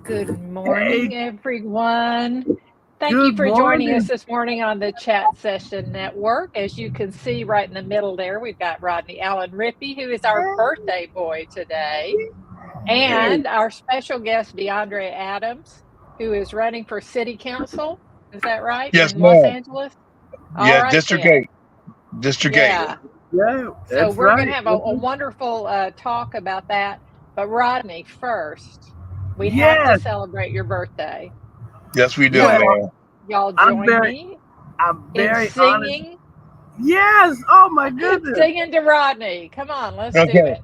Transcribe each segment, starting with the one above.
Good Hey, morning, everyone. Thank you good for joining us morning. this morning on the Chat Session Network. As you can see right in the middle there, we've got Rodney Allen Rippey, who is our birthday boy today, Hey, and our special guest, Deandre Adams, who is running for city council. Is that right? Yes, In Los ma'am. Angeles? All Yeah, right, District then. 8. District 8. Yeah. yeah, So that's we're going to right. have a wonderful talk about that. But Rodney, first, we have to Yes. celebrate your birthday. Yes, we do, Well, So man. y'all I'm join very, me I'm in very honored. singing, Yes. Oh my goodness. singing to Rodney. Come on, let's do Okay. it.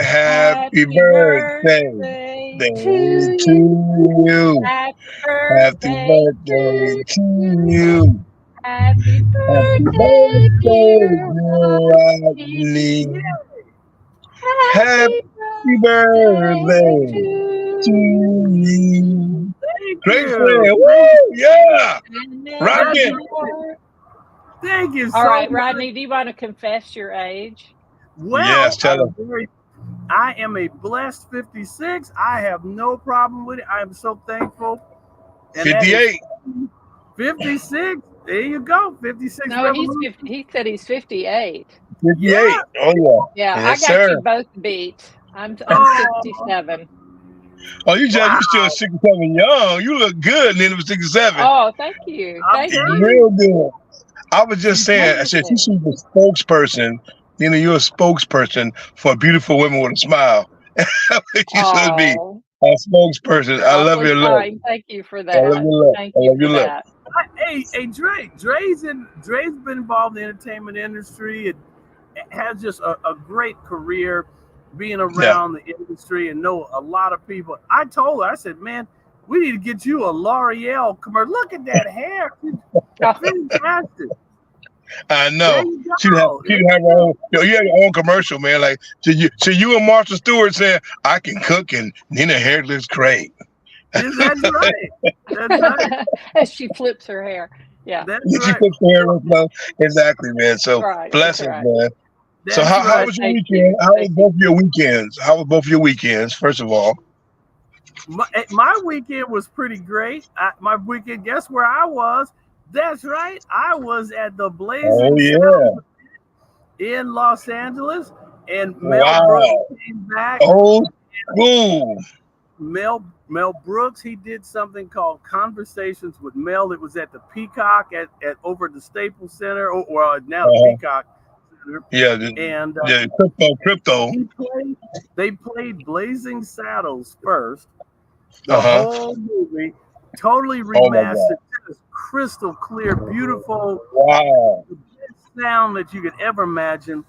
Happy Happy birthday birthday day to to you. you. Happy Happy birthday birthday to to you. you. Happy Happy birthday, birthday, dear dear Rodney. Rodney. Yeah. Happy Happy birthday birthday to to you. you. Thank Great you. friend. Thank, Woo! Yeah. And many that's Rockin'. right. more. Thank you All so right, much. Rodney, do you want to confess your age? Yes, Well, tell him. I am a blessed 56. I have no problem with it. I am so thankful. And that is 58. 56. There you go. 56 No, he's revolution. 50, he said he's 58. 58. Yeah. Oh, yeah. Yeah, I Yes, got you sir. both beat. I'm Oh, 67. Oh, you still wow. 67 young. You look good, and then it was 67. Oh, thank you. I'm Thank telling you. you. Real good. I was just saying, I said, you Wonderful. should be a spokesperson. You're a spokesperson for beautiful women with a smile. You should be Oh, a spokesperson. you're I love awfully your look. kind. Thank you for I love that. your look. Thank I you love for your look. that. Hey, Dre. Dre's been involved in the entertainment industry and has just a great career being Yeah. around the industry and know a lot of people. I told her, I said, man, we need to get you a L'Oreal commercial. Look at that hair. Oh, Fantastic. I There know. you She'd have go. There she'd have you her go. own. You have your own commercial, man. Like so you and Martha Stewart saying, "I can cook and Nina hair looks great." Yes, that's right. That's right. as she flips her hair. Yeah, That's She right. puts her hair in love. Exactly, man. that's So right. That's blessings, right. man. So That's how right. Well, was your thank weekend? you. How was Thank you. both your weekends? How was both your weekends? First of all. My weekend was pretty great. My weekend, guess where I was? That's right. I was at the Oh Blazing yeah. Saddles in Los Angeles, and Mel Brooks Wow. came back. Old school. Mel Brooks, he did something called Conversations with Mel. It was at the Peacock at over at the Staples Center, or now the Uh-huh. Peacock Center, Yeah, and the crypto. he played. They played Blazing Saddles first. The Uh-huh. whole movie, totally Oh my God. remastered, just crystal clear, beautiful, Wow. the best sound that you could ever imagine.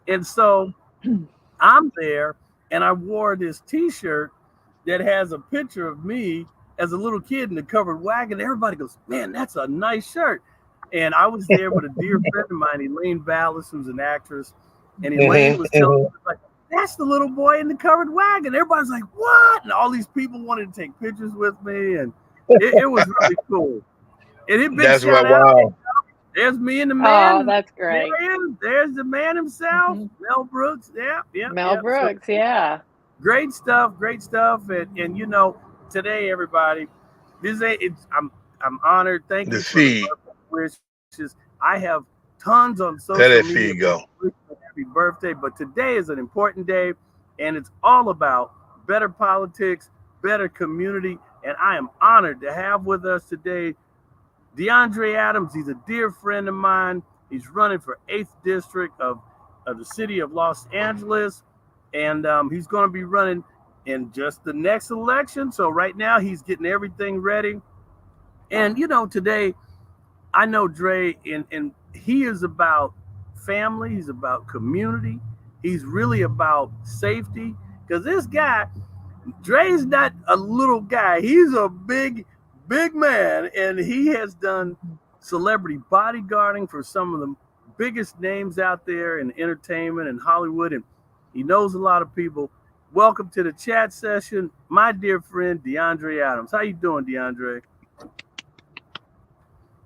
And so I'm there, and I wore this T-shirt that has a picture of me as a little kid in the covered wagon. Everybody goes, "Man, that's a nice shirt." And I was there with a dear friend of mine, Elaine Ballas, who's an actress, and Elaine was telling me, like, "That's the little boy in the covered wagon." Everybody's like, "What?" And all these people wanted to take pictures with me, and it was really cool. And a big That's shout what. out. Wow. There's me and the Oh, man. that's There great. he is. There's the man himself, Hmm. Mel Brooks. Yeah, yeah, Mel yeah. So Brooks. Yeah. great stuff, great stuff. And today, everybody, I'm honored. Thank The you for the feed. birthday wishes. I have tons on social Let that media. feed go. Happy birthday! But today is an important day, and it's all about better politics, better community. And I am honored to have with us today Deandre Adams. He's a dear friend of mine. He's running for 8th District of the city of Los Angeles. And he's going to be running in just the next election. So right now he's getting everything ready. And, today I know Dre, and he is about family. He's about community. He's really about safety. Because this guy, Dre's not a little guy. He's a big man, and he has done celebrity bodyguarding for some of the biggest names out there in entertainment and Hollywood, and he knows a lot of people. Welcome to the chat session, my dear friend Deandre Adams. How you doing, Deandre?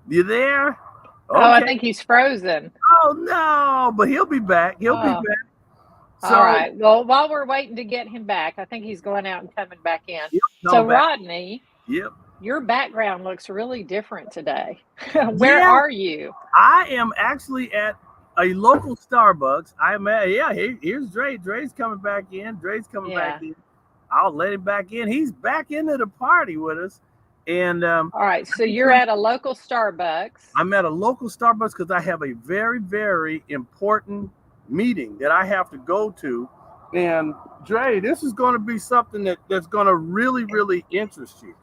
You there? Oh, I Okay. think he's frozen. Oh no, but he'll be back. He'll be Oh, back. So, All right. Well, while we're waiting to get him back, I think he's going out and coming back in. yep, So, come back. Rodney, Yep. your background looks really different today. Where Yeah, are you? I am actually at a local Starbucks. I'm at, here's Dre. Dre's coming back in. Dre's coming back in. I'll let him back in. He's back into the party with us. And all right, so you're at a local Starbucks. I'm at a local Starbucks because I have a very, very important meeting that I have to go to. And Dre, this is going to be something that's going to really, really interest you.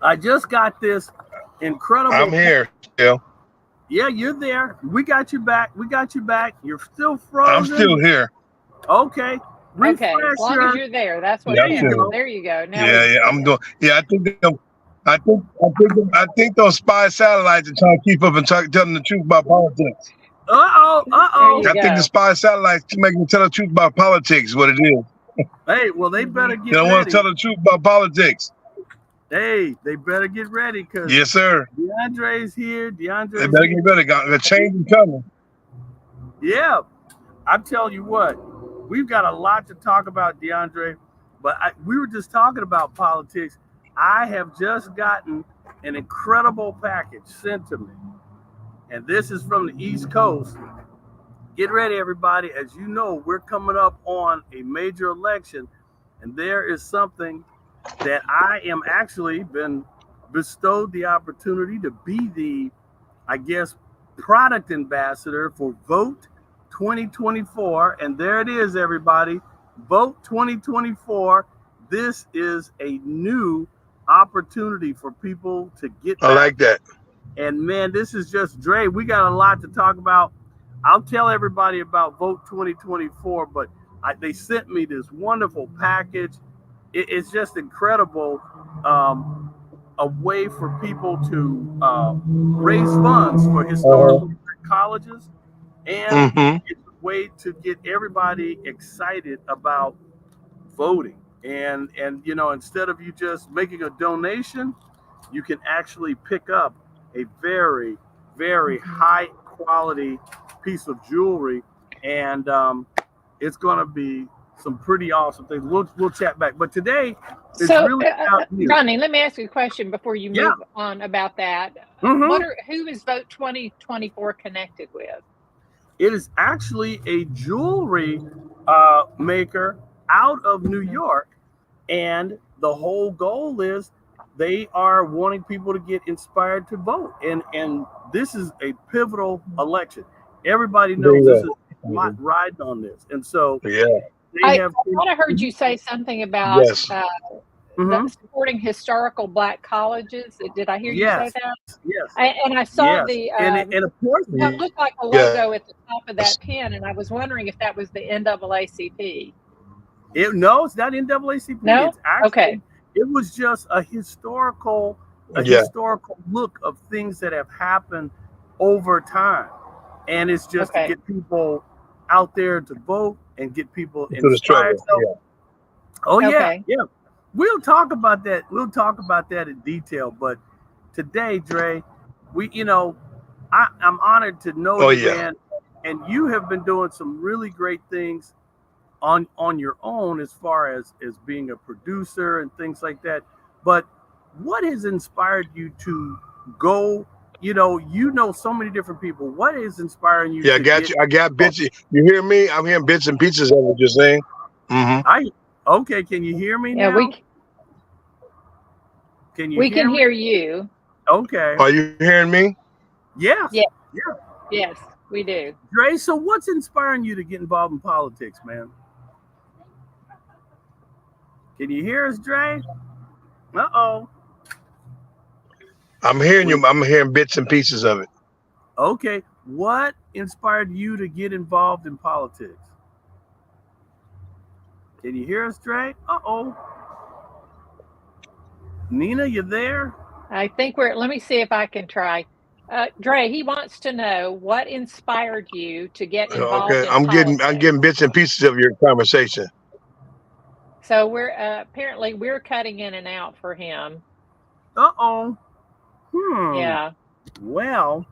I just got this incredible. I'm here still. Yeah, you're there. We got you back. We got you back. You're still frozen. I'm still here. Okay. Okay, as long as you're there, that's what counts. There you go. Now I'm doing. Yeah, I think those spy satellites are trying to keep up and telling the truth about politics. Uh-oh. I think the spy satellites making them tell the truth about politics. What it is. Hey, well, they better get. They don't want to tell the truth about politics. Hey, they better get ready because yes, sir. Deandre's here. They better get ready. Got the change coming. Yeah, I'm telling you what, we've got a lot to talk about, Deandre. But we were just talking about politics. I have just gotten an incredible package sent to me, and this is from the East Coast. Get ready, everybody. As you know, we're coming up on a major election, and there is something that I am actually been bestowed the opportunity to be the, I guess, product ambassador for Vote 2024. And there it is, everybody. Vote 2024. This is a new opportunity for people to get back. I like that. And man, this is just Dre. We got a lot to talk about. I'll tell everybody about Vote 2024, but they sent me this wonderful package. It's just incredible, a way for people to raise funds for historical colleges, and it's a way to get everybody excited about voting. And you know, instead of you just making a donation, you can actually pick up a very, very high quality piece of jewelry, and it's going to be some pretty awesome things. We'll chat back. But today is really about you. Ronnie, let me ask you a question before you move on about that. Who is Vote 2024 connected with? It is actually a jewelry maker out of New York, and the whole goal is they are wanting people to get inspired to vote. And this is a pivotal election. Everybody knows this is not riding on this. And so I thought I heard you say something about supporting historical Black colleges. Did I hear you say that? Yes. And I saw the and of course it looked like a logo at the top of that pin, and I was wondering if that was the NAACP. No, it's not NAACP. No? It's actually, it was just a historical look of things that have happened over time. And it's just to get people out there to vote and get people inspired. We'll talk about that. We'll talk about that in detail. But today, Dre, I'm honored to know you, man. And you have been doing some really great things on your own as far as being a producer and things like that. But what has inspired you to go? You know so many different people. What is inspiring you? Yeah, I got bits. You hear me? I'm hearing bits and pieces of what you're saying. Okay, can you hear me now? Yeah, we can hear you. Okay. Are you hearing me? Yes. Yeah. Yes, we do. Dre, so what's inspiring you to get involved in politics, man? Can you hear us, Dre? Uh-oh. I'm hearing you. I'm hearing bits and pieces of it. Okay. What inspired you to get involved in politics? Can you hear us, Dre? Uh-oh. Nina, you there? I think let me see if I can try. Dre, he wants to know what inspired you to get involved in politics. I'm getting bits and pieces of your conversation. So we're apparently we're cutting in and out for him. Uh-oh. Yeah. Well,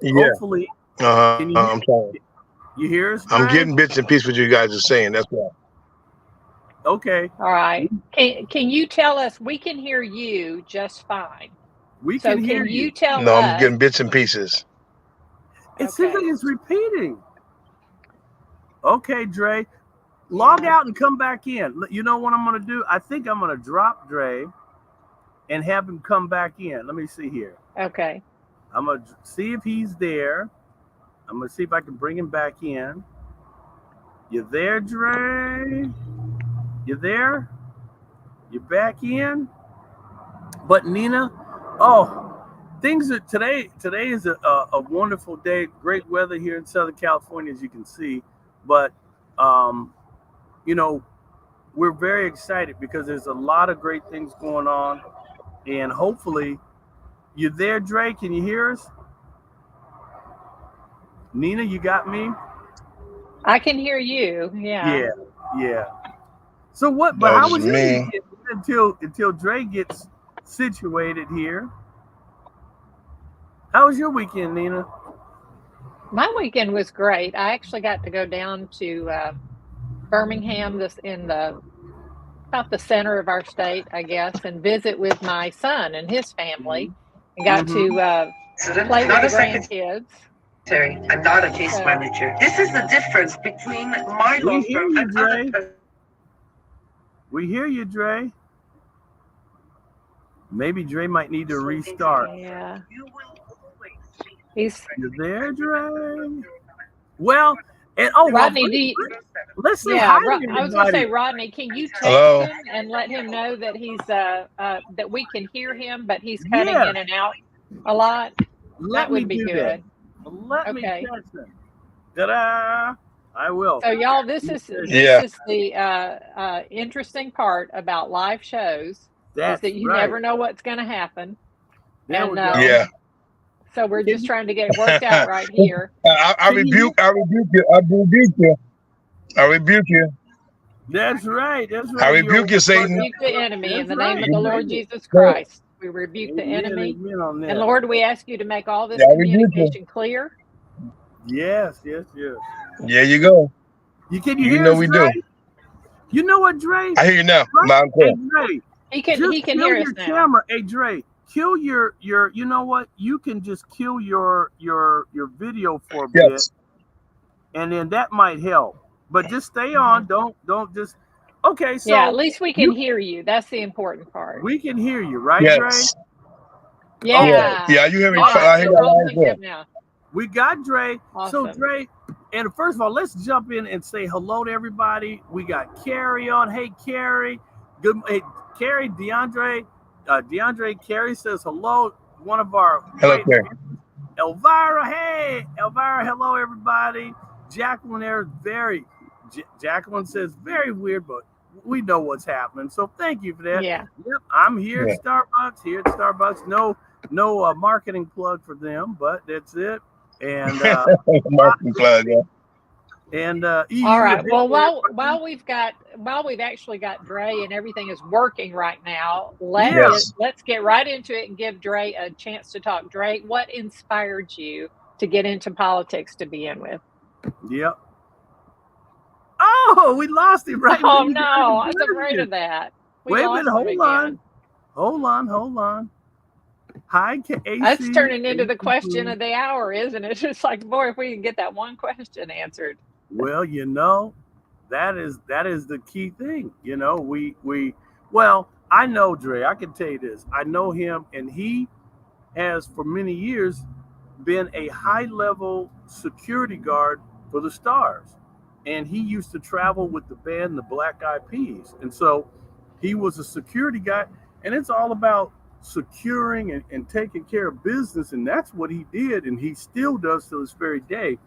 hopefully, I'm trying. You hear us, I'm Dre? getting bits and pieces what you guys are saying. That's why. Okay. All right. Can you tell us? We can hear you just fine. We So can hear can you you. tell No, I'm us? getting bits and pieces. It seems like Okay. it's repeating. Okay, Dre. Log Yeah. out and come back in. You know what I'm going to do? I think I'm going to drop Dre and have him come back in. Let me see here. Okay. I'm going to see if he's there. I'm going to see if I can bring him back in. You there, Dre? You there? You back in? But Nina, things are today is a wonderful day. Great weather here in Southern California, as you can see. But, you know, we're very excited because there's a lot of great things going on. And hopefully, you there, Dre? Can you hear us? Nina, you got me? I can hear you. Yeah. Yeah. So what? But No, how just was your me. weekend until Dre gets situated here? How was your weekend, Nina? My weekend was great. I actually got to go down to Birmingham, this in the about the center of our state, I guess, and visit with my son and his family, and got to play with the grandkids. I'm not a case So manager. This is the difference between my We law hear firm you, and Dre. other. We hear you, Dre. Maybe Dre might need to restart. yeah, You will always be he's You there, Dre? Well, and well, Rodney. Do you, let's say yeah, hi to I was going to everybody. say, Rodney, can you text Hello. him and let him know that he's that we can hear him, but he's cutting Yeah, in and out a lot? let That me would be do that. good. Let me Okay. text him. Ta-da! I will. So y'all, this Yeah. is the interesting part about live shows is That's that you right. never know what's going to happen, There and we go. Yeah. so we're Can just you, trying to get it worked out right here. I can you rebuke. I rebuke you. I rebuke you. I rebuke you. That's right. That's I right. rebuke you, Satan. Rebuke the enemy in That's the name right. of the Say Lord it. Jesus Christ. We rebuke the Amen. enemy, Amen on and that. Lord, we ask you to make all this Yeah, I rebuke you. communication clear. Yes. There you go. Can you You hear know us, we Dre? do. You know what, Dre? I hear you now. Loud and Hey, clear. Dre. He Just can kill hear your us now. camera. Hey, Dre, kill your. You know what? You can just kill your video for a bit, Yes. and then that might help. But just stay on. Don't just. Okay, so Yeah, at least we can you hear you. That's the important part. we can hear you, right, Dre? Yes. Yeah. Okay. Yeah. You hear me? Yeah, I hear it's that all loud and synced clear. up now. We got Dre. So Awesome. Dre, and first of all, let's jump in and say hello to everybody. We got Carrie on. Hey, Carrie. Good. Hey, Carrie, Deandre. Deandre, Carrie says hello. One of our Hello, great Claire. Elvira. Hey, Elvira. Hello, everybody. Jacqueline there. Jacqueline says very weird, but we know what's happening. So thank you for that. Yeah. Yep, I'm here Yeah. at Starbucks. No marketing plug for them, but that's it. And Marketing plug. Yeah. EU, All right. hey, Well, while we've actually got Dre and everything is working right now, Yes. let's get right into it and give Dre a chance to talk. Dre, what inspired you to get into politics to begin with? Yep. Oh, we lost him right Oh when you no, got I was the afraid question. of that. We Wait a lost minute, him hold again. on. Hi, AC. That's turning into the question of the hour, isn't it? It's like, boy, if we can get that one question answered. Well, that is the key thing. Well, I know Dre. I can tell you this. I know him, and he has for many years been a high-level security guard for the Stars, and he used to travel with the band, the Black Eyed Peas, and so he was a security guy, and it's all about securing and taking care of business, and that's what he did, and he still does to this very day.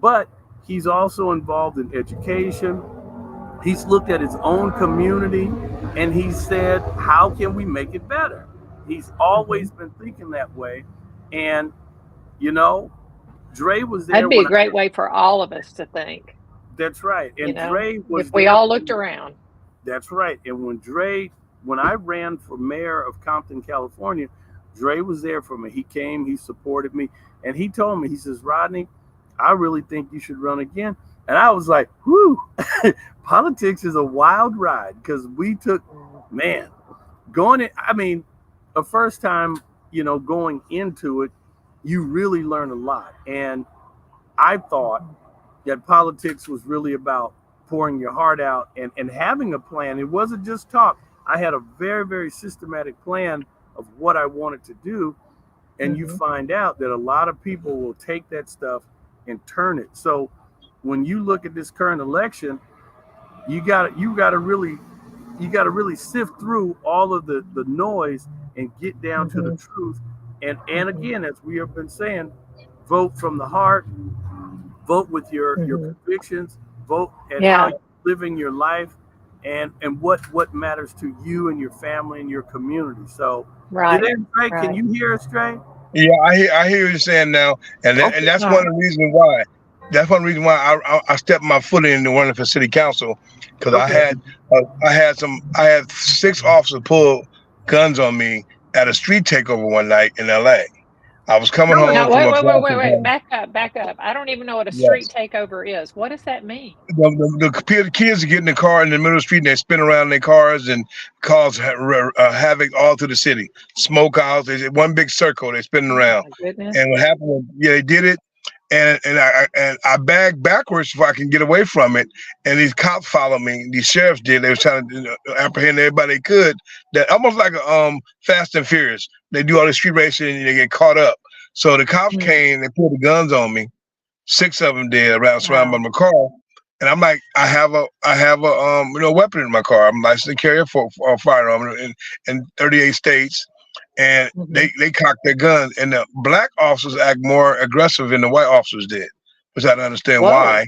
But he's also involved in education. He's looked at his own community and he said, how can we make it better? He's always been thinking that way. And, Dre was there. That'd be a great way for all of us to think. That's right. And Dre was if we all looked around. That's right. And when I ran for mayor of Compton, California, Dre was there for me. He came, he supported me, and he told me, he says, Rodney, I really think you should run again. And I was like, whoo, politics is a wild ride because we took, man, going in, I mean, the first time, going into it, you really learn a lot. And I thought that politics was really about pouring your heart out and having a plan. It wasn't just talk. I had a very, very systematic plan of what I wanted to do. And you find out that a lot of people will take that stuff and turn it. So when you look at this current election, you got to really sift through all of the noise and get down to the truth. And again, as we have been saying, vote from the heart, vote with your convictions, vote and how you're living your life, and what matters to you and your family and your community. So, Trey, can you hear us, Trey? Yeah, I hear you saying now, and that's one of the reasons why. That's one reason why I stepped my foot in running for city council, because I had 6 officers pull guns on me at a street takeover one night in L.A. I was coming home. No, wait. Back up. I don't even know what a street takeover is. What does that mean? The kids get in the car in the middle of the street and they spin around in their cars and cause havoc all through the city. Smoke house, one big circle, they spinning around. And what happened was, they did it. And I bagged backwards so I can get away from it. And these cops followed me. These sheriffs did. They were trying to apprehend everybody they could. That almost like a Fast and Furious. They do all the street racing and they get caught up. So the cops came. They pulled the guns on me. 6 of them did, surrounded by my car. And I'm like, I have a weapon in my car. I'm licensed to carry a firearm in 38 states. And they cocked their guns, and the black officers act more aggressive than the white officers did, which I don't understand why.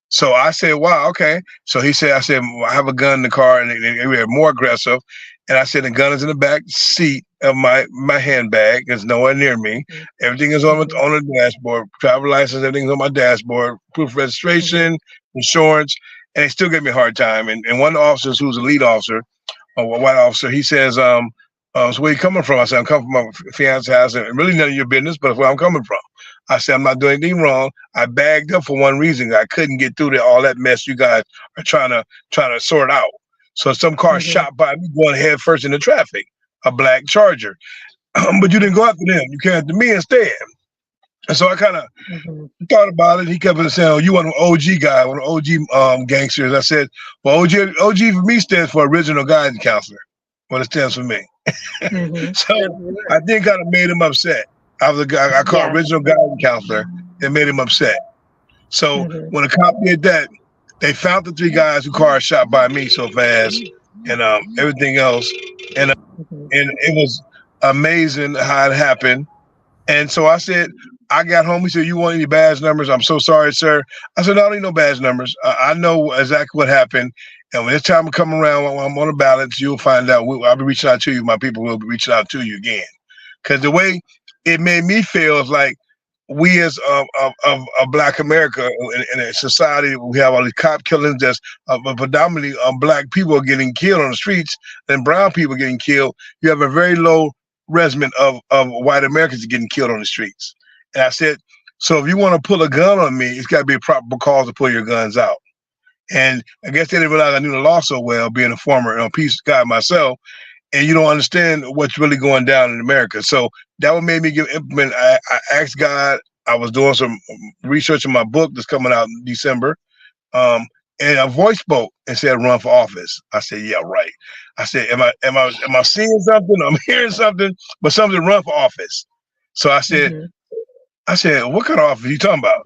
So I said, wow, okay. So I said, I have a gun in the car, and they were more aggressive. And I said, the gun is in the back seat of my handbag. It's nowhere near me. Everything is on the dashboard. Travel license, everything's on my dashboard. Proof of registration, insurance, and they still give me a hard time. And one of the officers, who's a lead officer, a white officer, he says, so where you coming from? I said, I'm coming from my fiance's house, and really none of your business, but where I'm coming from. I said, I'm not doing anything wrong. I bagged up for one reason. I couldn't get through all that mess you guys are trying to sort out. So some car shot by me going head first in the traffic, a black Charger. But you didn't go after them. You came after me instead. And so I kind of thought about it. He kept on saying, oh, you want an OG guy, one of OG gangsters. I said, well, OG for me stands for Original Guidance Counselor. Well, it stands for me. So I think kind of made him upset. I was a guy I called Original Guidance Counselor. It made him upset. So when a cop did that, they found the 3 guys who cars shot by me so fast and everything else. And it was amazing how it happened. And so I said, I got home. He said, you want any badge numbers? I'm so sorry, sir. I said, no, I don't need no badge numbers. I know exactly what happened. And when it's time to come around, when I'm on the ballots, you'll find out. I'll be reaching out to you. My people will be reaching out to you again. Because the way it made me feel is like we as a Black America in a society, we have all these cop killings that's predominantly Black people getting killed on the streets and brown people getting killed. You have a very low regimen of white Americans getting killed on the streets. And I said, so if you want to pull a gun on me, it's got to be a proper cause to pull your guns out. And I guess they didn't realize I knew the law so well, being a former peace guy myself. And you don't understand what's really going down in America. So that what made me implement. I asked God. I was doing some research in my book that's coming out in December. And a voice spoke and said, run for office. I said, yeah, right. I said, am I seeing something? I'm hearing something, but something run for office. So I said, what kind of office are you talking about?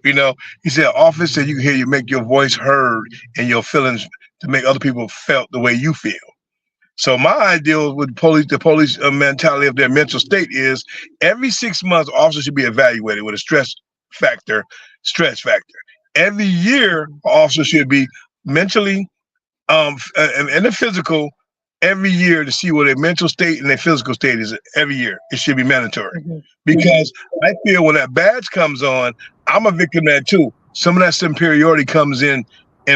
He said, office that you can hear you make your voice heard and your feelings to make other people felt the way you feel. So my idea with the police mentality of their mental state is every 6 months, officers should be evaluated with a stress factor. Every year, officers should be mentally and the physical every year to see what their mental state and their physical state is every year. It should be mandatory because I feel when that badge comes on, I'm a victim of that too. Some of that superiority comes in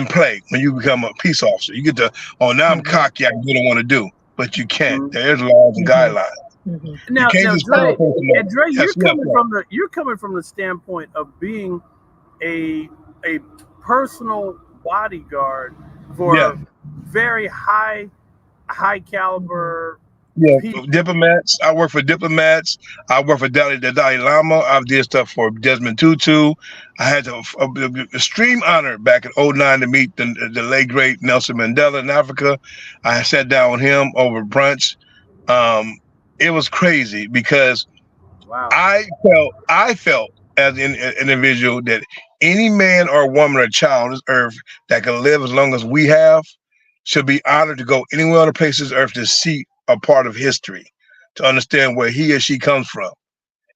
play when you become a peace officer. You get to, now I'm cocky, I do what I want to do, but you can't. There's laws and guidelines. Now, Dre, you're coming from the standpoint of being a personal bodyguard for very high caliber people. Diplomats. I work for diplomats. I work for the Dalai Lama. I've did stuff for Desmond Tutu. I had the extreme honor back in '09 to meet the late great Nelson Mandela in Africa. I sat down with him over brunch. It was crazy because I felt as an individual that any man or woman or child on this earth that can live as long as we have should be honored to go anywhere on the place of this earth to see a part of history, to understand where he or she comes from.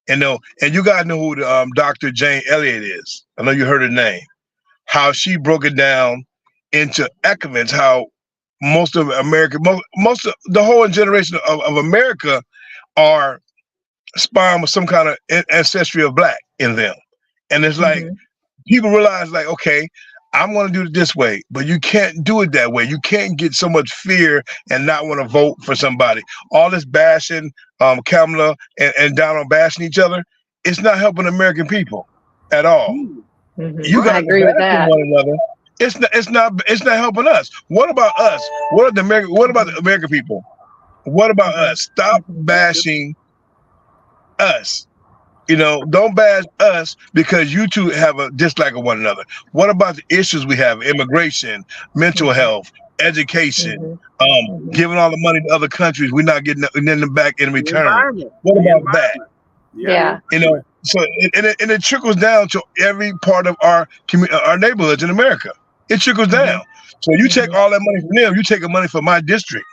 And you guys know who the Dr. Jane Elliott is. I know you heard her name. How she broke it down into increments, how most of America, most of the whole generation of America are spawned with some kind of ancestry of black in them. And it's like, people realize, like, okay, I'm going to do it this way, but you can't do it that way. You can't get so much fear and not want to vote for somebody. All this bashing, Kamala and Donald bashing each other, it's not helping American people at all. You got to agree with that. One another. It's not helping us. What about us? What about the American people? What about us? Stop bashing us. Don't bash us because you two have a dislike of one another. What about the issues we have? Immigration, mental health, education, giving all the money to other countries. We're not getting them back in return. What about that? Yeah. So it trickles down to every part of our neighborhoods in America. It trickles down. So you take all that money from them, you take the money from my district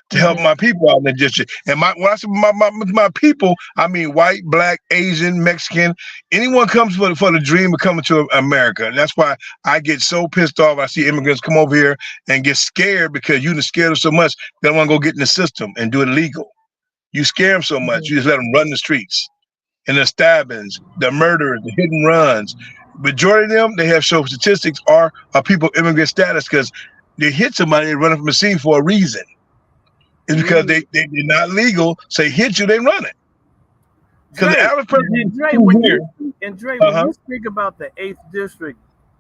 to help my people out in the district. And when I say my people, I mean white, black, Asian, Mexican. Anyone comes for the dream of coming to America. And that's why I get so pissed off. I see immigrants come over here and get scared because you're scared of so much. They don't want to go get in the system and do it illegal. You scare them so much, you just let them run the streets. And the stabbings, the murders, the hit and runs. Majority of them, they have shown statistics are people immigrant status because they hit somebody, they're running from a scene for a reason. It's because they're not legal. So they hit you, they run it. Because the average person when you speak about the 8th district,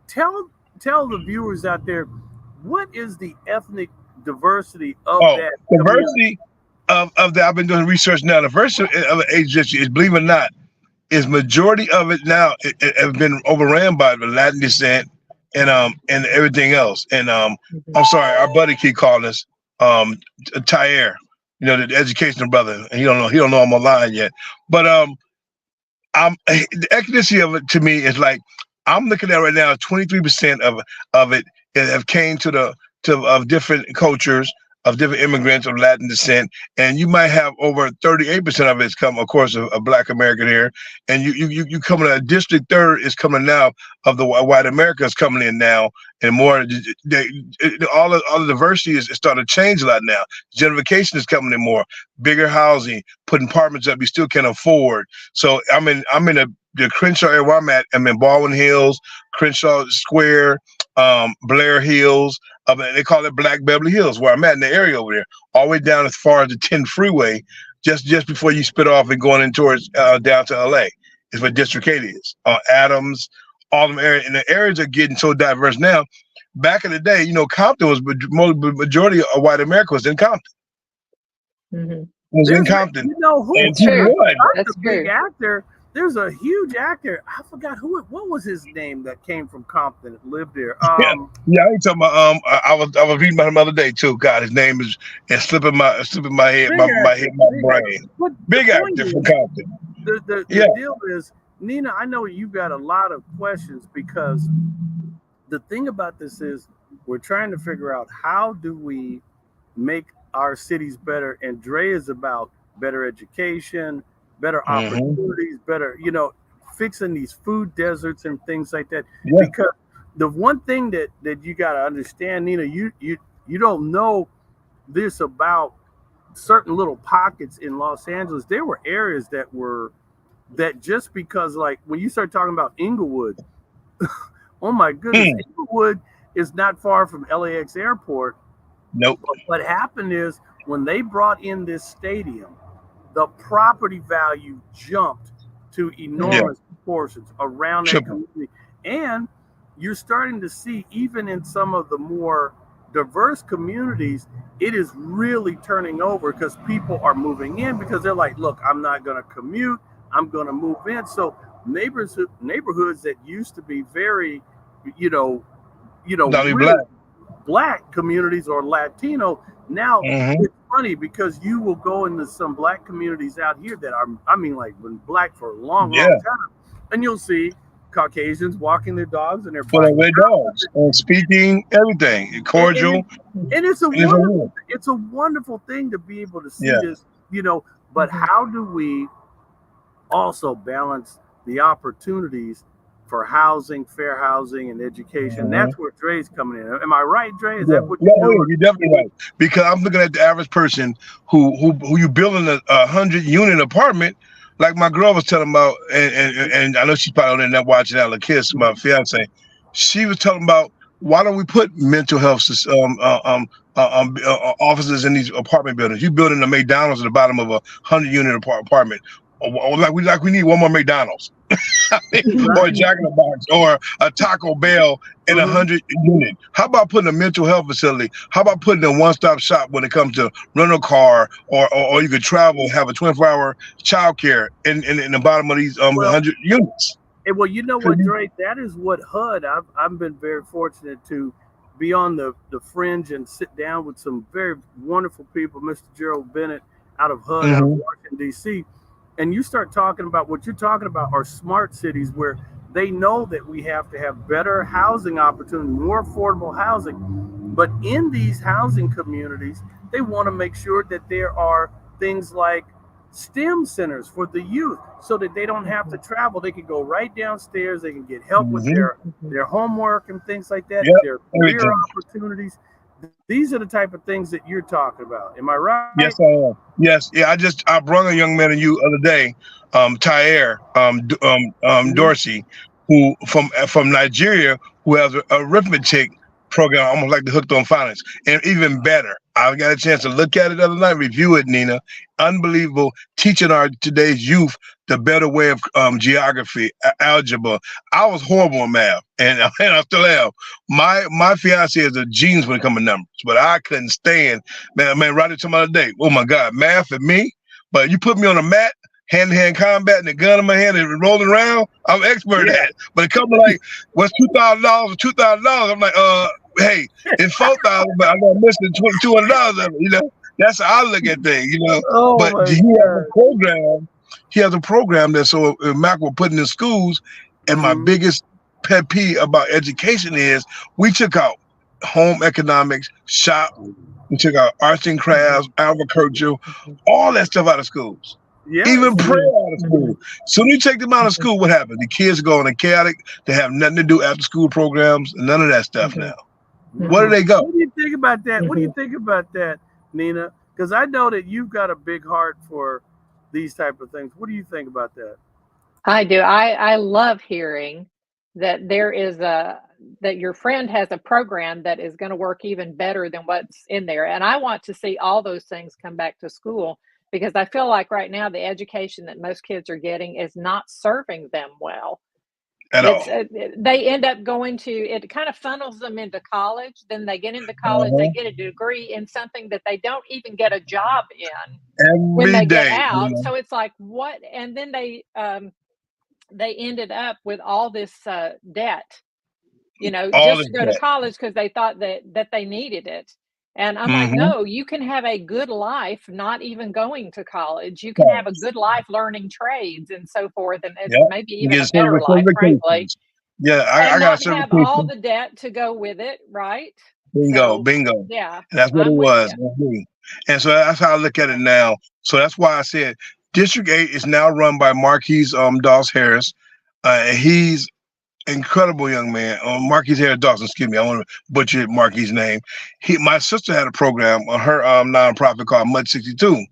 tell the viewers out there, what is the ethnic diversity of that? Diversity of that. I've been doing research now. The diversity of the 8th district is, believe it or not, is majority of it now it has been overran by the Latin descent and everything else. And I'm sorry, our buddy keep calling us. Tyre, the educational brother, and he don't know I'm online yet. But the ethnicity of it to me is like, I'm looking at right now 23% of it have came of different cultures, of different immigrants of Latin descent, and you might have over 38% of it's come, of course, of Black American here, and you coming a district third is coming now of the white America is coming in now, and more. All the diversity is starting to change a lot now. Gentrification is coming in more, bigger housing, putting apartments up you still can't afford. So I'm in the Crenshaw area where I'm at. I'm in Baldwin Hills, Crenshaw Square, Blair Hills. They call it Black Beverly Hills, where I'm at in the area over there, all the way down as far as the 10 freeway, just before you spit off and going in towards down to LA is where District 8 is. Adams, all them areas, and the areas are getting so diverse now. Back in the day, Compton was majority of white America was in Compton. It was in Compton. That's true. That's a big actor. There's a huge actor. I forgot what was his name that came from Compton that lived there. I ain't talking about. I was reading about him the other day too. God, his name is slipping my head, my brain. Big actor from Compton. The deal is, Nina, I know you've got a lot of questions because the thing about this is we're trying to figure out how do we make our cities better, and Dre is about better education, better opportunities, better, fixing these food deserts and things like that. Yeah. Because the one thing that you got to understand, Nina, you don't know this about certain little pockets in Los Angeles. There were areas that just because, like, when you start talking about Inglewood, oh my goodness, Inglewood is not far from LAX airport. Nope. But what happened is when they brought in this stadium, the property value jumped to enormous proportions around that community. And you're starting to see, even in some of the more diverse communities, it is really turning over because people are moving in because they're like, look, I'm not going to commute. I'm going to move in. So neighborhoods that used to be very, Black. really black communities or Latino, now it's funny because you will go into some black communities out here that are, I mean, like been black for a long time, and you'll see Caucasians walking their dogs and their dogs and speaking everything cordial, and it's a wonderful thing to be able to see this, but how do we also balance the opportunities for housing, fair housing, and education? That's where Dre's coming in. Am I right, Dre? Is that what you're doing? You're definitely right. Because I'm looking at the average person who you building a 100-unit apartment, like my girl was telling about, and I know she's probably on there watching Out Kiss, my fiance. She was talking about, why don't we put mental health offices in these apartment buildings? You building a McDonald's at the bottom of a 100-unit apartment. Or like we need one more McDonald's. Or a Jack in the Box or a Taco Bell in 100 unit. How about putting a mental health facility? How about putting a one-stop shop when it comes to rental car, or you could travel, have a 24-hour child care in the bottom of these 100 units? Well, you know what, Dre? That is what HUD. I've been very fortunate to be on the fringe and sit down with some very wonderful people. Mr. Gerald Bennett out of HUD, out of Washington, D.C. And you start talking about what you're talking about are smart cities where they know that we have to have better housing opportunity, more affordable housing. But in these housing communities, they want to make sure that there are things like STEM centers for the youth so that they don't have to travel. They can go right downstairs. They can get help with their homework and things like that, their career opportunities. These are the type of things that you're talking about. Am I right? Yes, I am. Yes. Yeah, I brought a young man to you other day, Tyre Dorsey, who from Nigeria, who has a arithmetic program, almost like the Hooked on Phonics, and even better. I got a chance to look at it the other night, review it, Nina. Unbelievable, teaching our today's youth the better way of geography, algebra. I was horrible in math, and I still am. My fiance is a genius when it comes to numbers, but I couldn't stand, man, right into my day. Oh my God, math and me. But you put me on a mat, hand-to-hand combat, and a gun in my hand and rolling around, I'm expert at it. But it comes like, what's $2,000 or $2,000? I'm like, hey, it's $4,000, but I'm not missing $200 of it, That's how I look at things, But he has a program that so Mac will put in the schools, and my biggest pet peeve about education is we took out home economics, shop, we took out arts and crafts, agriculture, all that stuff out of schools. Even prayer out of school. So when you take them out of school, what happens? The kids go on a chaotic, they have nothing to do after school programs, none of that stuff now. Where do they go? What do you think about that? What do you think about that, Nina? Because I know that you've got a big heart for these type of things. What do you think about that? I do. I love hearing that that your friend has a program that is going to work even better than what's in there. And I want to see all those things come back to school, because I feel like right now the education that most kids are getting is not serving them well. At all. They end up it kind of funnels them into college. Then they get into college, they get a degree in something that they don't even get a job in when they get out. So it's like, what? And then they ended up with all this debt, just to go to college because they thought that they needed it. And I'm like, no, you can have a good life not even going to college. You can have a good life learning trades and so forth, and maybe even a better life, frankly. Yeah, I got not have all the debt to go with it, right? Bingo. Yeah, and that's what it was. And so that's how I look at it now. So that's why I said District 8 is now run by Marquise Dawes Harris. He's incredible young man. Marquise Harris Dawson, excuse me. I want to butcher Marquis' name. My sister had a program on her nonprofit called Mud 62.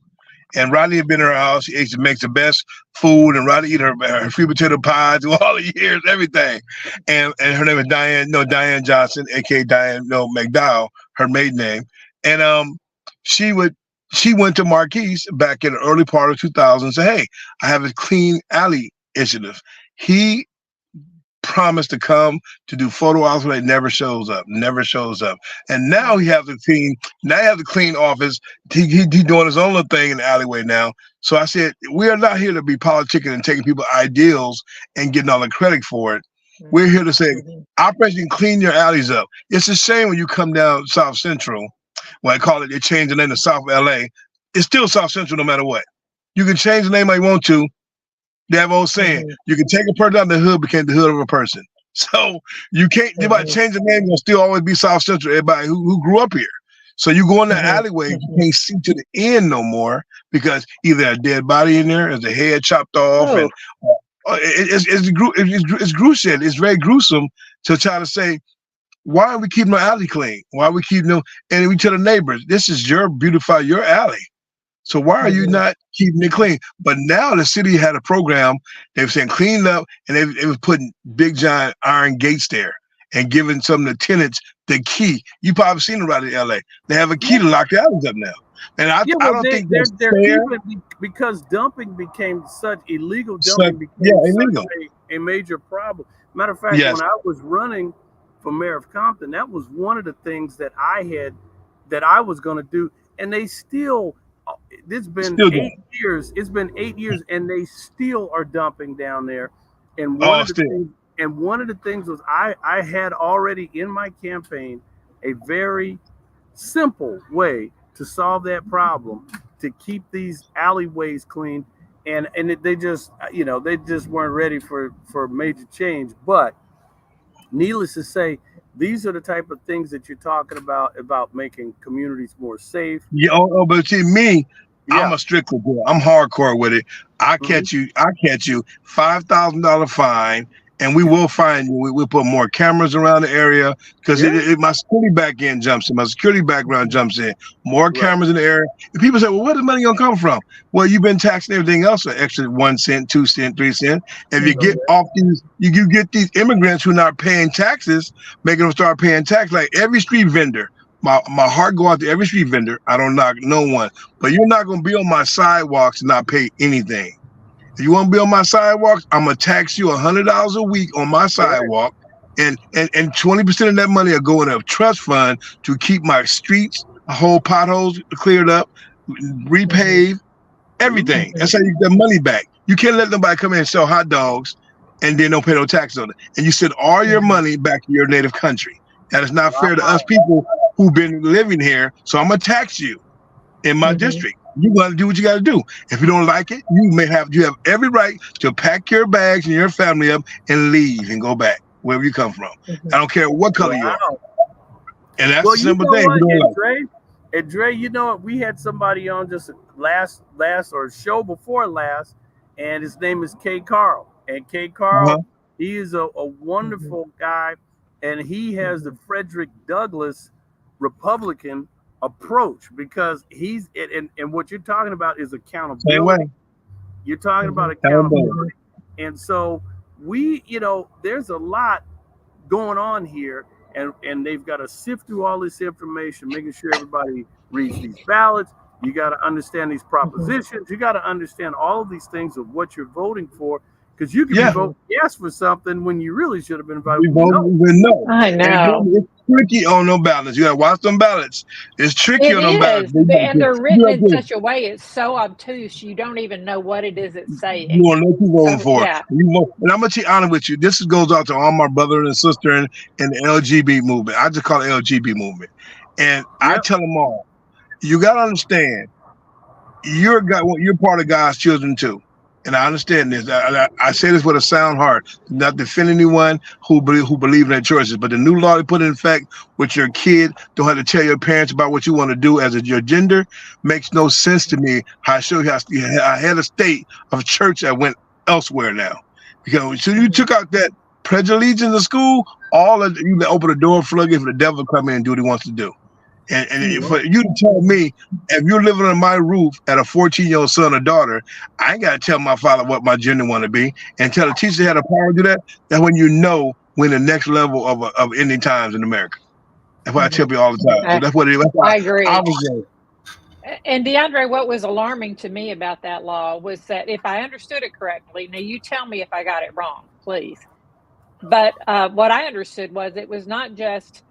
And Riley had been in her house. She makes the best food, and Riley eat her sweet potato pie through all the years, everything. And her name is Diane Johnson, aka Diane McDowell, her maiden name. And she went to Marquise back in the early part of 2000 and said, hey, I have a clean alley initiative. He promised to come to do photo ops, but it never shows up. And now he has to clean. Now he has to clean office. He doing his own little thing in the alleyway now. So I said, we are not here to be politicking and taking people's ideals and getting all the credit for it. We're here to say, Operation Clean Your Alleys Up. It's a shame when you come down South Central. Well, I call it, they changed the name to South LA. It's still South Central no matter what. You can change the name how you want to. They have an old saying, you can take a person out of the hood, became the hood of a person. So you can't, everybody change the name, you'll still always be South Central, everybody who grew up here. So you go in the alleyway, you can't see to the end no more because either a dead body in there, there's a head chopped off, and it's gruesome. It's very gruesome to try to say, why are we keeping our alley clean? Why are we keeping them? And we tell the neighbors, this is beautify your alley. So why are you not keeping it clean? But now the city had a program. They were saying clean up, and they was putting big giant iron gates there and giving some of the tenants the key. You probably seen it around in LA. They have a key to lock the alleys up now. And I don't think they're keeping because dumping became such illegal. Dumping became illegal. A major problem. Matter of fact, when I was running for mayor of Compton, that was one of the things that I was going to do, and they still. It's been 8 years. It's been 8 years, and they still are dumping down there. And one of the things was I had already in my campaign a very simple way to solve that problem, to keep these alleyways clean, and they just weren't ready for major change. But needless to say, these are the type of things that you're talking about making communities more safe. Yeah, but see me, I'm a strictly boy. I'm hardcore with it. I catch you, $5,000 fine, and we will fine you. We'll put more cameras around the area because my security back end jumps in, my security background jumps in, more cameras in the area. And people say, well, where the money gonna come from? Well, you've been taxing everything else an extra 1 cent, 2 cents, 3 cents. If you get off these, you get these immigrants who are not paying taxes, making them start paying tax. Like every street vendor, my heart go out to every street vendor. I don't knock no one, but you're not gonna be on my sidewalks and not pay anything. If you want to be on my sidewalks, I'm gonna tax you $100 a week on my sidewalk, and 20% of that money will go in a trust fund to keep my streets, whole potholes cleared up, repave, everything. That's how you get the money back. You can't let nobody come in and sell hot dogs and then don't pay no tax on it. And you send all your money back to your native country. That is not fair to us people who've been living here. So I'm gonna tax you in my district. You got to do what you got to do. If you don't like it, you have every right to pack your bags and your family up and leave and go back wherever you come from. I don't care what color you are. And that's a simple thing. And Dre, you know what? We had somebody on just last or show before last, and his name is K. Carl. And K. Carl, he is a wonderful guy, and he has the Frederick Douglass Republican approach, because he's and what you're talking about is accountability. You're talking about accountability. And so there's a lot going on here, and they've got to sift through all this information, making sure everybody reads these ballots. You got to understand these propositions. You got to understand all of these things of what you're voting for, because you can vote yes for something when you really should have been voting no. I know. It's tricky on them ballots. You got to watch them ballots. It's tricky on them ballots. And they're written in such a way, it's so obtuse, you don't even know what it is it's saying. You won't know what you're voting for. Yeah. And I'm going to be honest with you. This goes out to all my brother and sister in the LGBT movement. I just call it LGBT movement. And I tell them all, you got to understand, you're part of God's children too. And I understand this. I say this with a sound heart, not defend anyone who believe in their choices. But the new law they put in effect with your kid, don't have to tell your parents about what you want to do as your gender, makes no sense to me. I had a state of church that went elsewhere now. Because so you took out that pledge of allegiance in school, you open the door, flood it for the devil to come in and do what he wants to do. And for you to tell me, if you're living under my roof at a 14-year-old son or daughter, I ain't got to tell my father what my gender want to be, and tell the teacher they had the power to do that. That's when you know we're in the next level of ending times in America. That's why I tell you all the time. So that's what it is. I agree. And Deandre, what was alarming to me about that law was that, if I understood it correctly, now you tell me if I got it wrong, please. But what I understood was it was not just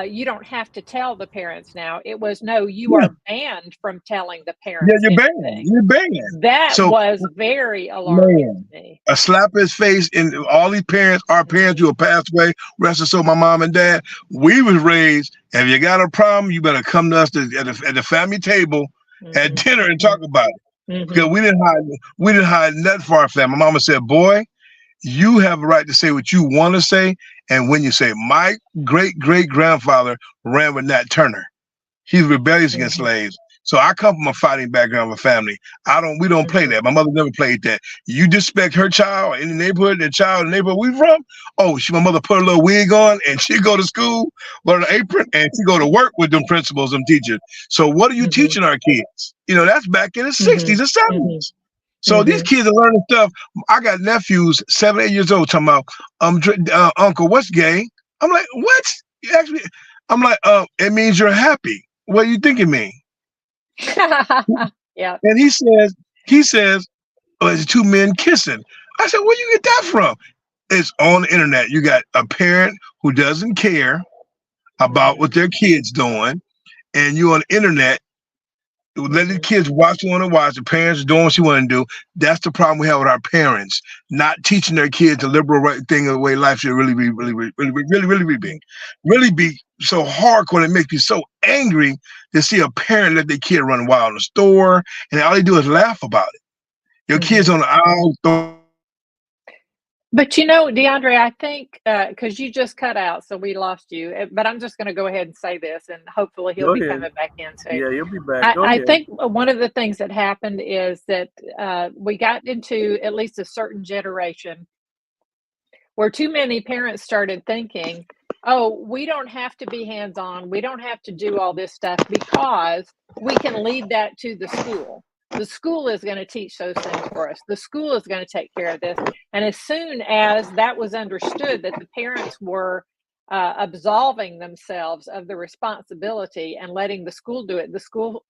you don't have to tell the parents now. It was no, you Yeah, are banned from telling the yeah, parents you're banned. anything. You're banned. That So, was very alarming man, to me. a slap in his face, and all these parents, our parents Mhm. who have passed away, rest of so my mom and dad, we was raised. If you got a problem, you better come to us at the family table at Mhm. dinner and talk Mhm. about it. Because Mhm. we didn't hide nothing for our family. My mama said, "Boy, you have a right to say what you want to say." And when you say, my great great grandfather ran with Nat Turner. He's rebellious against Mhm. slaves. So I come from a fighting background of a family. We don't play Mhm. that. My mother never played that. You disrespect her child in the neighborhood, the child in the neighborhood we from. Oh, my mother put a little wig on and she go to school with an apron and she go to work with them principals and teachers. So what are you Mhm. teaching our kids? That's back in the Mhm. 60s and Mhm. 70s. So these Mhm. kids are learning stuff. I got nephews, 7, 8 years old, talking about, Uncle, what's gay? I'm like, what? You actually, I'm like, it means you're happy. What do you think it means? Yeah. And he says, oh, it's two men kissing. I said, where you get that from? It's on the internet. You got a parent who doesn't care about Mhm. what their kid's doing, and you on the internet let the Mhm. kids watch what they want to watch. The parents doing what you want to do. That's the problem we have with our parents, not teaching their kids the liberal right thing of the way life should really be, really be so hardcore. It makes me so angry to see a parent let their kid run wild in the store, and all they do is laugh about it. Your kids Mhm. on the aisle. But DeAndre, I think because you just cut out, so we lost you. But I'm just going to go ahead and say this, and hopefully he'll Go be ahead. coming back in soon. Yeah, you'll be back. Go I ahead. think one of the things that happened is that we got into at least a certain generation where too many parents started thinking, oh, we don't have to be hands on. We don't have to do all this stuff because we can lead that to the school. The school is going to teach those things for us. The school is going to take care of this. And as soon as that was understood that the parents were absolving themselves of the responsibility and letting the school do it, the school,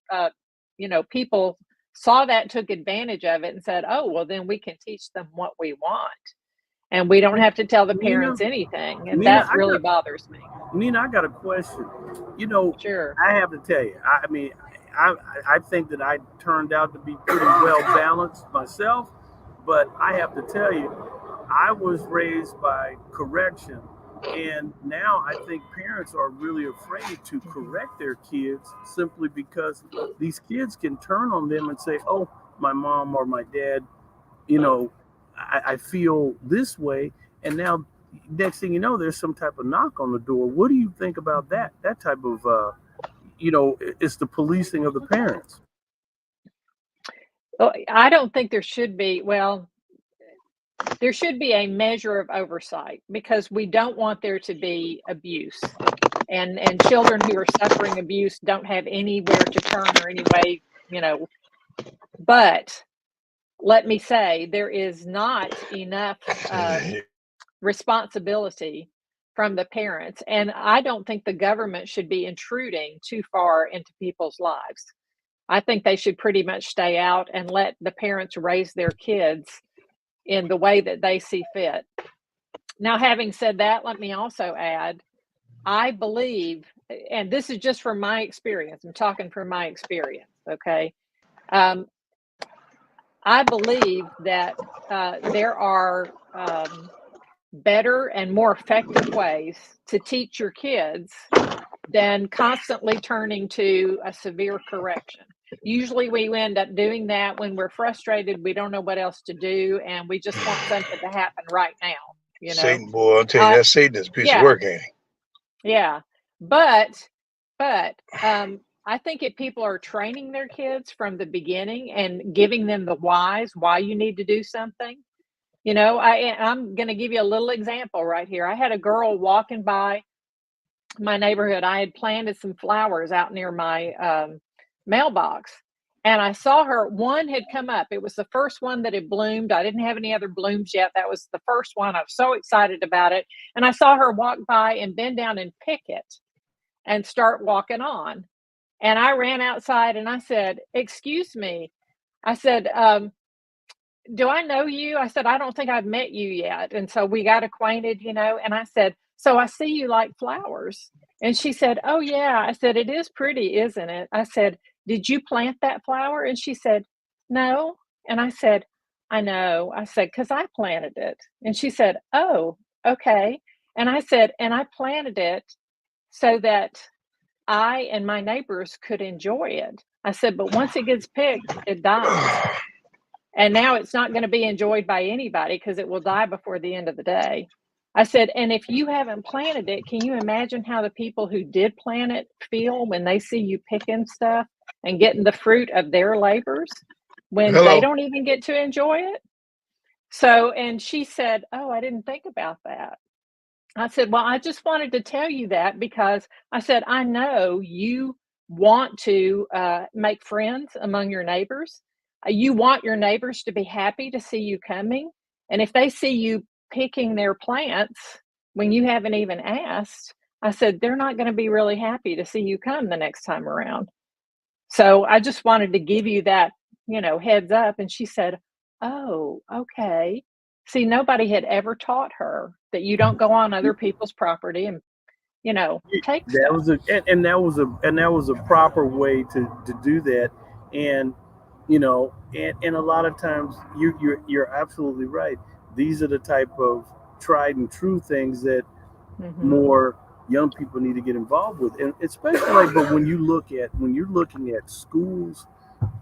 people saw that, took advantage of it, and said, oh, well, then we can teach them what we want and we don't have to tell the Nina, parents anything. And Nina, that really bothers me. I got a question. You know, Sure. I have to tell you. I mean, I I think that I turned out to be pretty well balanced myself, but I have to tell you, I was raised by correction, and now I think parents are really afraid to Mhm. correct their kids simply because these kids can turn on them and say, "Oh, my mom or my dad, you know, I feel this way," and now next thing you know, there's some type of knock on the door. What do you think about Mhm. that? That type of, it's the policing of the parents. Well, I don't think there should be, well, there should be a measure of oversight because we don't want there to be abuse. And children who are suffering abuse don't have anywhere to turn or any way, you know. But let me say, there is not enough responsibility from the parents. And I don't think the government should be intruding too far into people's lives. I think they should pretty much stay out and let the parents raise their kids in the way that they see fit. Now, having said that, let me also add I believe, and this is just from my experience, I'm talking from my experience, okay? Um, I believe that there are better and more effective ways to teach your kids than constantly turning to a severe correction. Usually, we end up doing that when we're frustrated, we don't know what else to do, and we just want something to happen right now, you know? Satan, boy, I'll tell you, Uh, that Satan is a piece of yeah, work, ain't he? yeah. But, but I think if people are training their kids from the beginning and giving them the whys, why you need to do something, I'm going to give you a little example right here. I had a girl walking by my neighborhood. I had planted some flowers out near my mailbox. And I saw her, one had come up. It was the first one that had bloomed. I didn't have any other blooms yet. That was the first one. I was so excited about it. And I saw her walk by and bend down and pick it and start walking on. And I ran outside and I said, excuse me. I said, do I know you? I said, I don't think I've met you yet. And so we got acquainted, and I said, so I see you like flowers. And she said, oh, yeah. I said, it is pretty, isn't it? I said, did you plant that flower? And she said, no. And I said, I know. I said, because I planted it. And she said, oh, okay. And I said, and I planted it so that I and my neighbors could enjoy it. I said, but once it gets picked, it dies. And now it's not going to be enjoyed by anybody because it will die before the end of the day. I said, and if you haven't planted it, can you imagine how the people who did plant it feel when they see you picking stuff and getting the fruit of their labors when they don't even get to enjoy it? So, and she said, oh, I didn't think about that. I said, well, I just wanted to tell you that because I said, I know you want to make friends among your neighbors. You want your neighbors to be happy to see you coming. And if they see you picking their plants when you haven't even asked, I said, they're not going to be really happy to see you come the next time around. So I just wanted to give you that, heads up. And she said, oh, okay. See, nobody had ever taught her that you don't go on other people's property and, take That stuff. was that was a proper way to do that. And and a lot of times you're absolutely right. These are the type of tried and true things that more young people need to get involved with, and especially but when you're looking at schools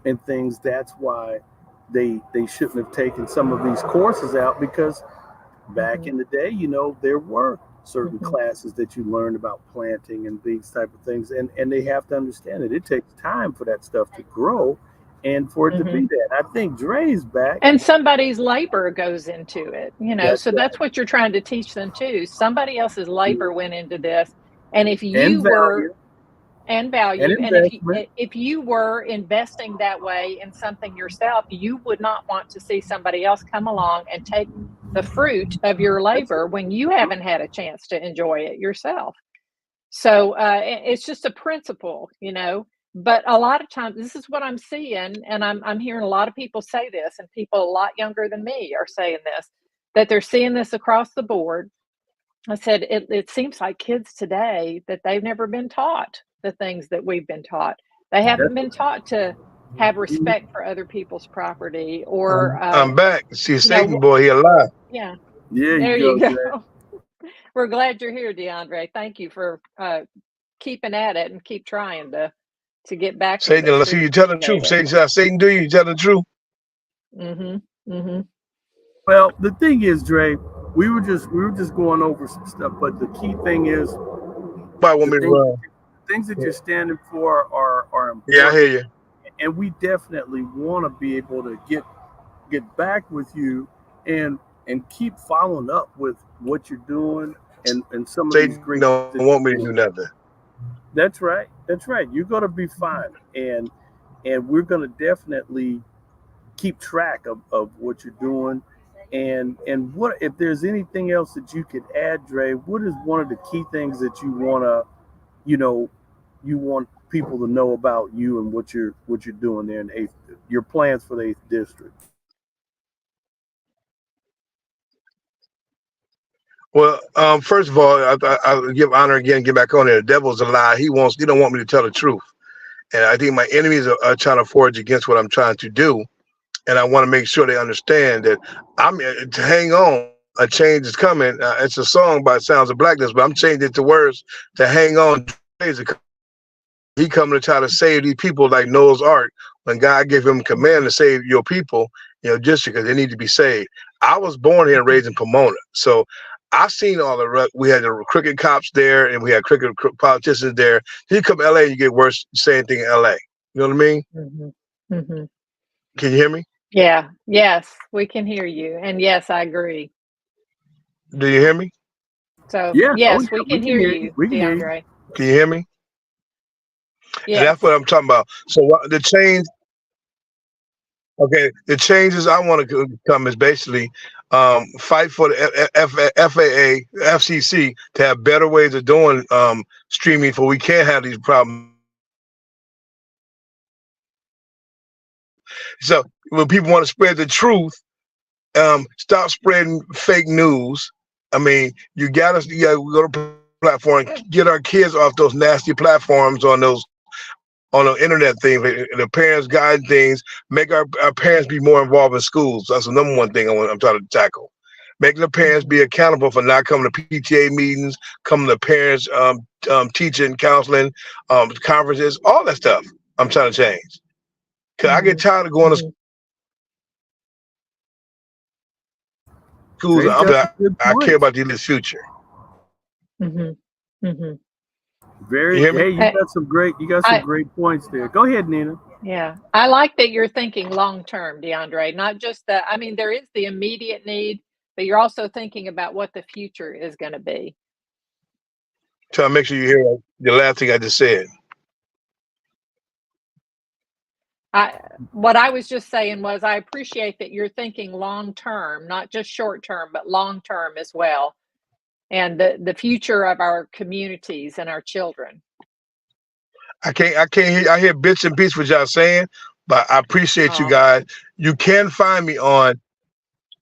and things, that's why they shouldn't have taken some of these courses out, because back in the day, there were certain classes that you learned about planting and these type of things, and they have to understand it takes time for that stuff to grow and for it to be that. I think Dre's back. And somebody's labor goes into it, That's so right. that's what you're trying to teach them too. Somebody else's labor went into this. And if And you were value and and value, and investment. if you were investing that way in something yourself, you would not want to see somebody else come along and take the fruit of your That's labor when you haven't had a chance to enjoy it yourself. So it's just a principle, But a lot of times, this is what I'm seeing, and I'm hearing a lot of people say this, and people a lot younger than me are saying this, that they're seeing this across the board. I said, it seems like kids today that they've never been taught the things that we've been taught. They haven't been taught to have respect for other people's property, or, I'm back. See you know, Satan boy, he alive. yeah, There you there you go, Dre. go. We're glad you're here, Deandre. Thank you for keeping at it and keep trying to get back with Satan, us. let's see We you tell the appreciate truth. it. Satan said, Satan, do you tell the truth? Well, the thing is, Dre, we were just going over some stuff, but the key thing is Why want the me to run? things that you're standing for are Yeah, I important, hear you. and we definitely want to be able to get back with you and keep following up with what you're doing and some of these Satan great don't things want me that to do you're doing. nothing. That's right. That's right. You're gonna be fine, and we're gonna definitely keep track of what you're doing. And what if there's anything else that you could add, Dre? What is one of the key things that you know you want people to know about you and what you're doing there in the eighth, your plans for the eighth district? Well, first of all, I give honor again, get back on there. The devil's a lie. He don't want me to tell the truth. And I think my enemies are trying to forge against what I'm trying to do. And I want to make sure they understand that I'm to hang on. A change is coming. It's a song by Sounds of Blackness, but I'm changing it to words to hang on. He coming to try to save these people like Noah's Ark when God gave him a command to save your people, just because they need to be saved. I was born here and raised in Pomona, so I seen all the we had the crooked cops there and we had crooked politicians there. You come to LA, you get worse. Same thing in LA. You know what I mean? Can you hear me? Yeah. Yes, we can hear you, and yes, I agree. Do you hear me? So Yeah. Oh, yes, yeah. we We can can hear hear you. you, We can hear you. DeAndre. Can you hear me? And that's Yes. what I'm talking about. So the change, okay, the changes I want to come is basically fight for the FAA, FCC to have better ways of doing streaming, for we can't have these problems. So when people want to spread the truth, stop spreading fake news. I mean, you gotta go to platform, get our kids off those nasty platforms on the internet thing. The parents guide things, make our parents be more involved in schools. That's the number one thing I'm trying to tackle. Making the parents be accountable for not coming to PTA meetings, coming to parents teaching, counseling, conferences, all that stuff. I'm trying to change. Cause I get tired of going to schools. I care about the future. Very. Hey, you got some great points there. Go ahead, Nina. Yeah, I like that you're thinking long term, Deandre. Not just that. I mean, there is the immediate need, but you're also thinking about what the future is going to be. Try to make sure you hear the last thing I just said. What I was just saying was I appreciate that you're thinking long term, not just short term, but long term as well, and the future of our communities and our children. I can't hear. I hear bits and pieces what y'all saying, but I appreciate you guys. You can find me on.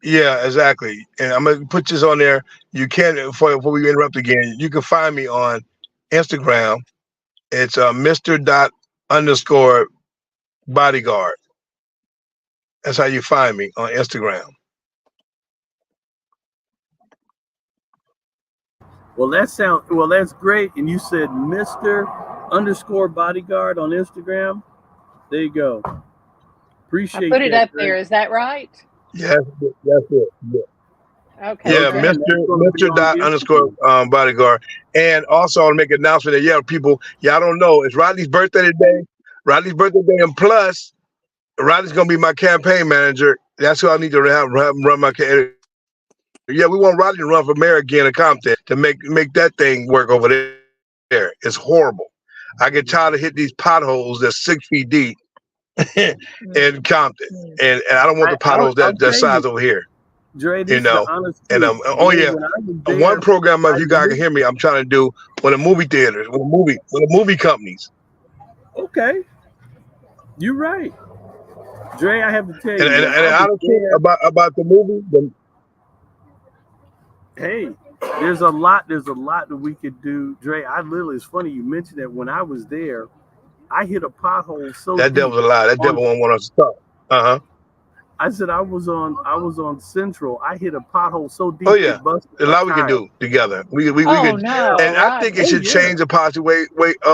Yeah, exactly. And I'm gonna put this on there. You can before we interrupt again. You can find me on Instagram. It's Mr._bodyguard. That's how you find me on Instagram. Well, that's great. And you said Mr._bodyguard on Instagram. There you go. Appreciate it. I put it up there. Is that right? Yes, that's it. Yeah. Okay. Yeah, Mr. Bodyguard. And also I'll make an announcement that people, y'all don't know, it's Rodney's birthday today. And plus Rodney's gonna be my campaign manager. That's who I need to have run my campaign. Yeah, we want Rodney to run for mayor again in Compton to make that thing work over there. It's horrible. I get tired of hitting these potholes that's 6 feet deep in Compton, and I don't want the potholes that size over here. Dre, and one program, if you guys can hear me, I'm trying to do with the movie theaters, with the movie companies. Okay, you're right, Dre. I have to tell you, and I don't care about the movie. Hey, there's a lot that we could do, Dre. It's funny you mentioned that. When I was there, I hit a pothole so that devil's a lie. That devil won't want us to stop. I said I was on Central. I hit a pothole so deep. Oh yeah, there's a lot we can do together. We could, and I think it should change the policy way.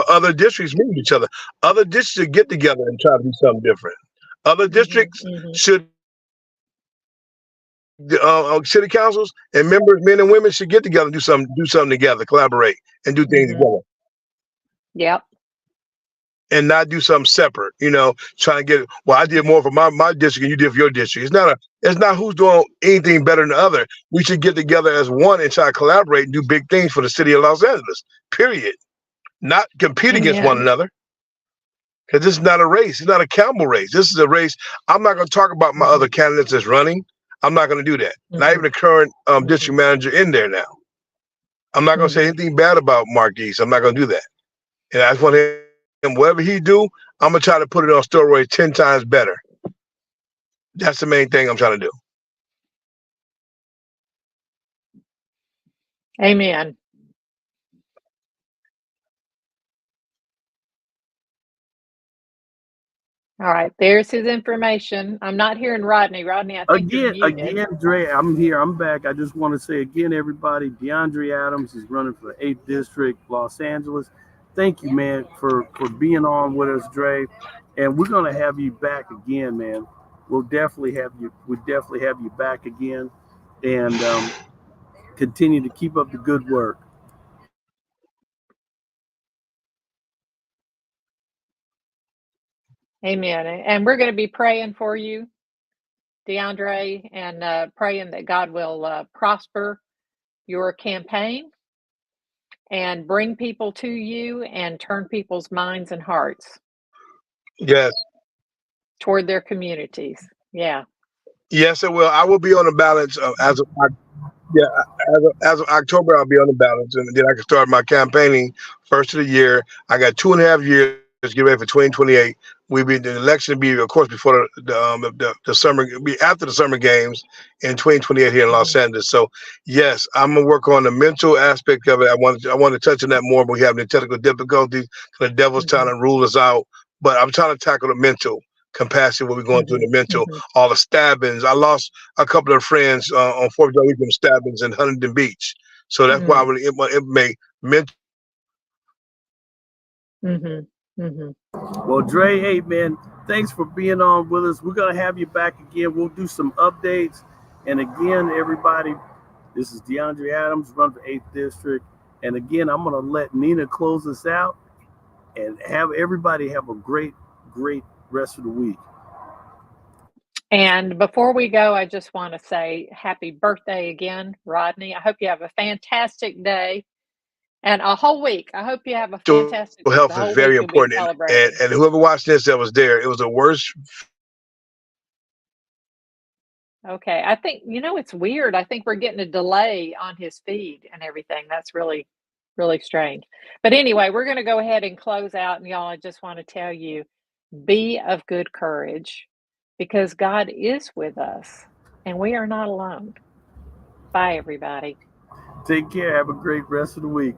Other districts meet each other. Other districts should get together and try to do something different. Other districts should. City councils and members, men and women, should get together and do something together, collaborate, and do things together. Yep. And not do something separate, trying to get, I did more for my district and you did for your district. It's not who's doing anything better than the other. We should get together as one and try to collaborate and do big things for the city of Los Angeles, period. Not compete against one another. Because this is not a race. It's not a Campbell race. This is a race. I'm not going to talk about my other candidates that's running. I'm not going to do that. Not even the current district manager in there now. I'm not going to say anything bad about Marquise. I'm not going to do that. And I just want him, whatever he do, I'm going to try to put it on steroids 10 times better. That's the main thing I'm trying to do. Amen. All right, there's his information. I'm not hearing Rodney. Rodney, I think again, Dre, I'm here. I'm back. I just want to say again, everybody, Deandre Adams is running for the 8th District, Los Angeles. Thank you, man, for being on with us, Dre. And we're gonna have you back again, man. We'll definitely have you back again, and continue to keep up the good work. Amen. And we're going to be praying for you, Deandre, and praying that God will prosper your campaign and bring people to you and turn people's minds and hearts. Yes. Toward their communities. Yeah. Yes, it will. I will be on the ballot as of October. I'll be on the ballot, and then I can start my campaigning first of the year. I got 2.5 years to get ready for 2028. the election will be, of course, before the summer, be after the summer games in 2028 here in Los Angeles. So yes, I'm gonna work on the mental aspect of it. I want to touch on that more, but we have the technical difficulties. The devil's trying to rule us out, but I'm trying to tackle the mental capacity, what we're going through in the mental, all the stabbings. I lost a couple of friends on 4th of July weekend, stabbings in Huntington Beach. So that's why I really implement mental. Well, Dre, hey man, thanks for being on with us. We're gonna have you back again. We'll do some updates. And again, everybody, this is Deandre Adams, run for 8th District. And again, I'm gonna let Nina close us out and have everybody have a great, great rest of the week. And before we go, I just want to say happy birthday again, Rodney. I hope you have a fantastic day and a whole week. I hope you have a fantastic week. Health is very important. And whoever watched this that was there, it was the worst. Okay. I think, it's weird. I think we're getting a delay on his feed and everything. That's really, really strange. But anyway, we're going to go ahead and close out. And y'all, I just want to tell you, be of good courage because God is with us and we are not alone. Bye, everybody. Take care. Have a great rest of the week.